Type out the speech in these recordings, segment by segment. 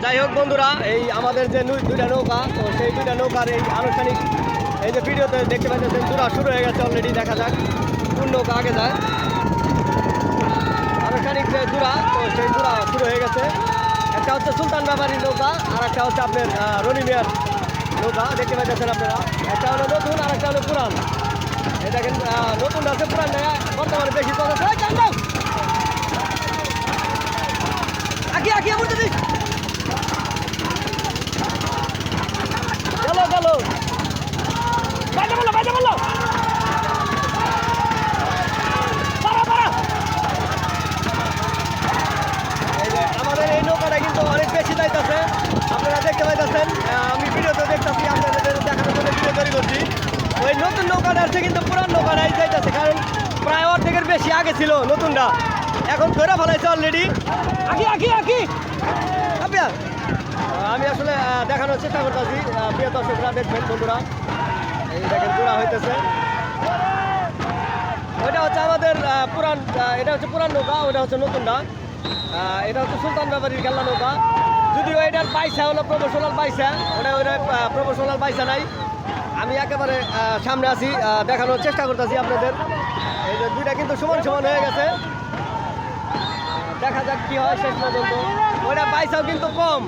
যাই হোক বন্ধুরা, এই আমাদের যে দুইটা নৌকা, তো সেই দুইটা নৌকার এই আনুষ্ঠানিক এই যে ভিডিওতে দেখতে পাচ্ছেন জোড়া শুরু হয়ে গেছে অলরেডি। দেখা যাক কোন নৌকা আগে যায়। আনুষ্ঠানিক যে জোড়া, তো সেই জোড়া শুরু হয়ে গেছে। একটা হচ্ছে সুলতান ব্যাপারীর নৌকা, আর একটা হচ্ছে আপনার রনি মিয়ার নৌকা দেখতে পাচ্ছেন আপনারা। একটা হলো নতুন আর একটা হলো পুরান। এই দেখেন নতুন আছে, পুরান বর্তমানে বেশি চলেছে। আগে আগে বলতে দিস গেল গেল বাইরে বললো বাইরে বললো আমাদের এই নৌকাটা কিন্তু অনেক বেশি যাইতেছে, আপনারা দেখতে পাইতেছেন। আমি ভিডিওতে দেখতেছি, আপনাদের দেখানোর জন্য ভিডিও তৈরি করছি। ওই নতুন নৌকাটা আছে কিন্তু পুরান নৌকাটাই যাইতেছে, কারণ প্রায় অর্ধেকের বেশি আগে ছিল নতুনটা, এখন ধরে ফেলাইছে অলরেডি। আগে আগে আগে আমি আসলে দেখানোর চেষ্টা করতেছি, প্রিয় দর্শকরা দেখবেন বন্ধুরা। এই দেখেন জোড়া হইতেছে। ওইটা হচ্ছে আমাদের পুরান, এটা হচ্ছে পুরান নৌকা, ওটা হচ্ছে নতুনটা। এটা হচ্ছে সুলতান ব্যাপারীর খেলনা নৌকা। যদিও এটার পয়সা হলো প্রফেশনাল পয়সা, ওটা প্রফেশনাল পয়সা নাই। আমি একেবারে সামনে আছি, দেখানোর চেষ্টা করতেছি আপনাদের। এই যে দুইটা কিন্তু সমান সমান হয়ে গেছে, দেখা যাক কি হয় শেষ পর্যন্ত। ওইটা পয়সাও কিন্তু কম,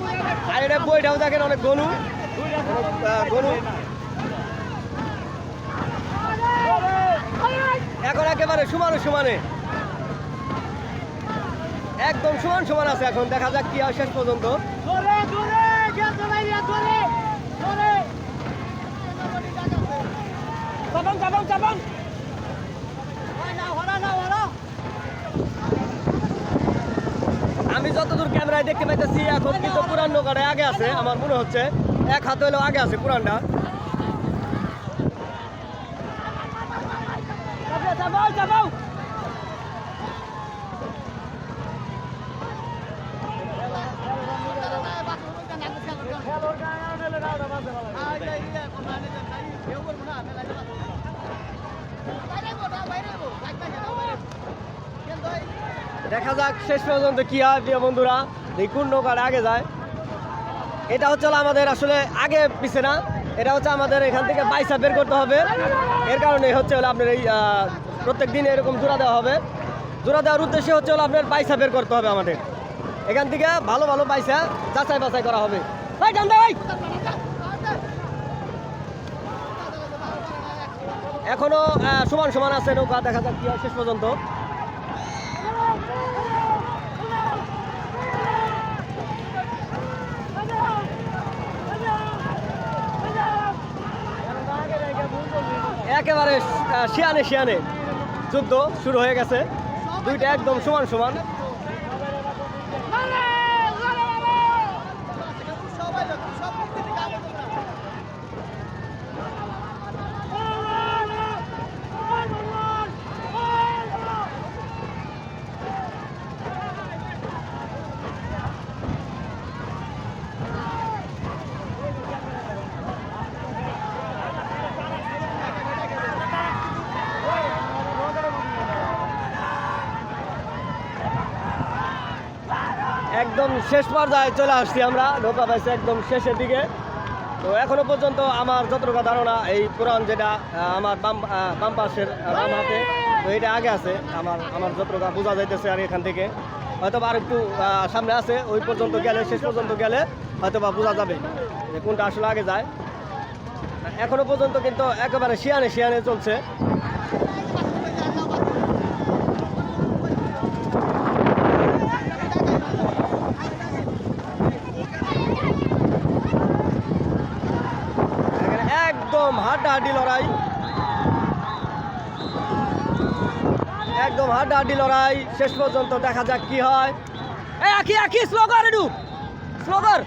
আর এটা বইটাও দেখেন অনেক গনু গনু। এখন একেবারে সমানে সমানে, একদম সমান সমান আছে। এখন দেখা যাক কি হয় শেষ পর্যন্ত। আমি যতদূর ক্যামেরায় দেখতে পাইতেছি এখন কিন্তু পুরান নৌকাটা আগে আছে, আমার মনে হচ্ছে এক হাত হইলেও আগে আছে পুরানটা। দেখা যাক শেষ পর্যন্ত কি হয় প্রিয় বন্ধুরা, কোন নৌকাটা আগে যায়। এটা হচ্ছে আমাদের আসলে আগে পিছে না, এটা হচ্ছে আমাদের এখান থেকে পয়সা বের করতে হবে। এর কারণে হচ্ছে হলো আপনার এই প্রত্যেক দিন এরকম জোড়া দেওয়া হবে। জোড়া দেওয়ার উদ্দেশ্যে হচ্ছে হলো আপনার পয়সা বের করতে হবে আমাদের এখান থেকে, ভালো ভালো পয়সা যাচাই বাছাই করা হবে। ভাই জান ভাই, এখনো সমান সমান আছে নৌকা, দেখা যাক কি হয় শেষ পর্যন্ত। একেবারে শিয়ানে শিয়ানে যুদ্ধ শুরু হয়ে গেছে, দুইটা একদম সমান সমান। একদম শেষ পর্যায়ে চলে আসছি আমরা, নৌকা পাইছে একদম শেষের দিকে। তো এখনো পর্যন্ত আমার যতটুকু ধারণা, এই পুরান যেটা আমার বাম পাশের বাম হাতে, তো এটা আগে আছে আমার যতটুকু বোঝা যাইতেছে। আর এখান থেকে হয়তো আর একটু সামনে আছে, ওই পর্যন্ত গেলে, শেষ পর্যন্ত গেলে হয়তো বা বোঝা যাবে যে কোনটা আসলে আগে যায়। এখনো পর্যন্ত কিন্তু একেবারে শিয়ানে শিয়ানে চলছে। একদম হাড্ডাহাড্ডি লড়াই, একদম হাড্ডাহাড্ডি লড়াই শেষ পর্যন্ত। দেখা যাক কি হয়। এই আখি আখি স্লোগার, একটু স্লোগার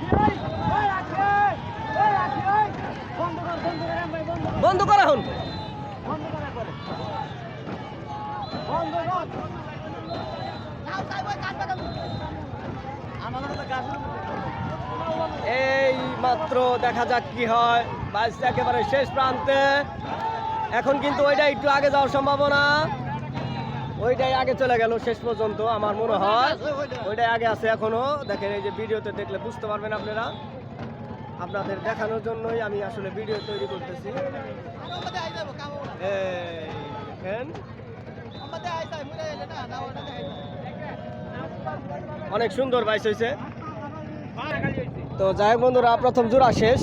বন্ধ কর এখন। এই মাত্র দেখা যাক কি হয়, বাইশ একেবারে শেষ প্রান্তে। এখন কিন্তু ওইটা একটু আগে যাওয়ার সম্ভাবনা, ওইটাই আগে চলে গেল শেষ পর্যন্ত আমার মনে হয় ওইটাই আগে আছে এখনো। দেখেন এই যে ভিডিওতে দেখলে বুঝতে পারবেন আপনারা, আপনাদের দেখানোর জন্যই আমি আসলে ভিডিও তৈরি করতেছি। দেখেন অনেক সুন্দর বাইস হয়েছে। তো যাই হোক বন্ধুরা, প্রথম জোড়া শেষ।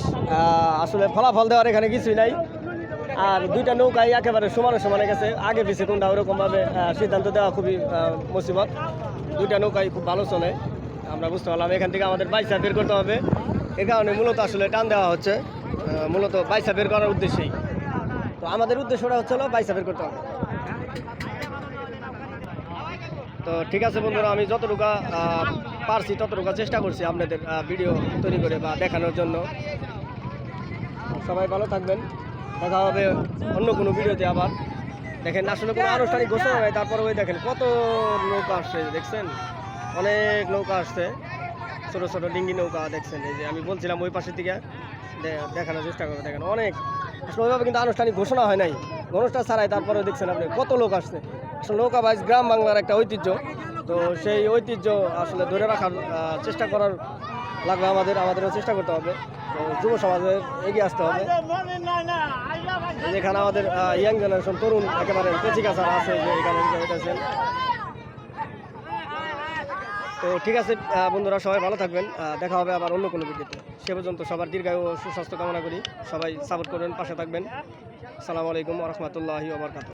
আসলে ফলাফল দেওয়ার এখানে কিছুই নাই। আর দুইটা নৌকাই একেবারে সমানে সমানে গেছে, আগে পিছিয়ে কোনটা ওরকমভাবে সিদ্ধান্ত দেওয়া খুবই মুসিবত। দুইটা নৌকাই খুব ভালো চলে, আমরা বুঝতে পারলাম। এখান থেকে আমাদের বাইসা বের করতে হবে, এর কারণে মূলত আসলে টান দেওয়া হচ্ছে, মূলত বাইসা বের করার উদ্দেশ্যেই। তো আমাদের উদ্দেশ্যটা হচ্ছে বাইসা বের করতে হবে। তো ঠিক আছে বন্ধুরা, আমি যতটুকু পারছি ততটুকু চেষ্টা করছি আপনাদের ভিডিও তৈরি করে বা দেখানোর জন্য। সবাই ভালো থাকবেন, দেখা হবে অন্য কোনো ভিডিওতে আবার। দেখেন আসলে কোনো আনুষ্ঠানিক ঘোষণা নাই, তারপরে ওই দেখেন কত নৌকা আসছে, দেখছেন অনেক নৌকা আসছে, ছোটো ছোটো ডিঙ্গি নৌকা দেখছেন। এই যে আমি বলছিলাম ওই পাশের দিকে দেখানোর চেষ্টা করবো। দেখেন অনেক আসলে ওইভাবে কিন্তু আনুষ্ঠানিক ঘোষণা হয় নাই, ঘোষণা ছাড়াই তারপরেও দেখছেন আপনি কত লোক আসছে। আসলে নৌকা বাইচ গ্রাম বাংলার একটা ঐতিহ্য, তো সেই ঐতিহ্য আসলে ধরে রাখার চেষ্টা করার লাগবে আমাদেরও চেষ্টা করতে হবে। তো যুব সমাজের এগিয়ে আসতে হবে। যেখানে আমাদের ইয়াং জেনারেশন তরুণ একেবারে পেচিকাছার আছে, যে এখানে হইতেছেন। তো ঠিক আছে বন্ধুরা, সবাই ভালো থাকবেন, দেখা হবে আবার অন্য কোনো ভিডিওতে। সে পর্যন্ত সবার দীর্ঘায়ু ও সুস্বাস্থ্য কামনা করি। সবাই সাপোর্ট করবেন, পাশে থাকবেন। আসসালামু আলাইকুম ওয়া রাহমাতুল্লাহি ওয়া বারাকাতুহু।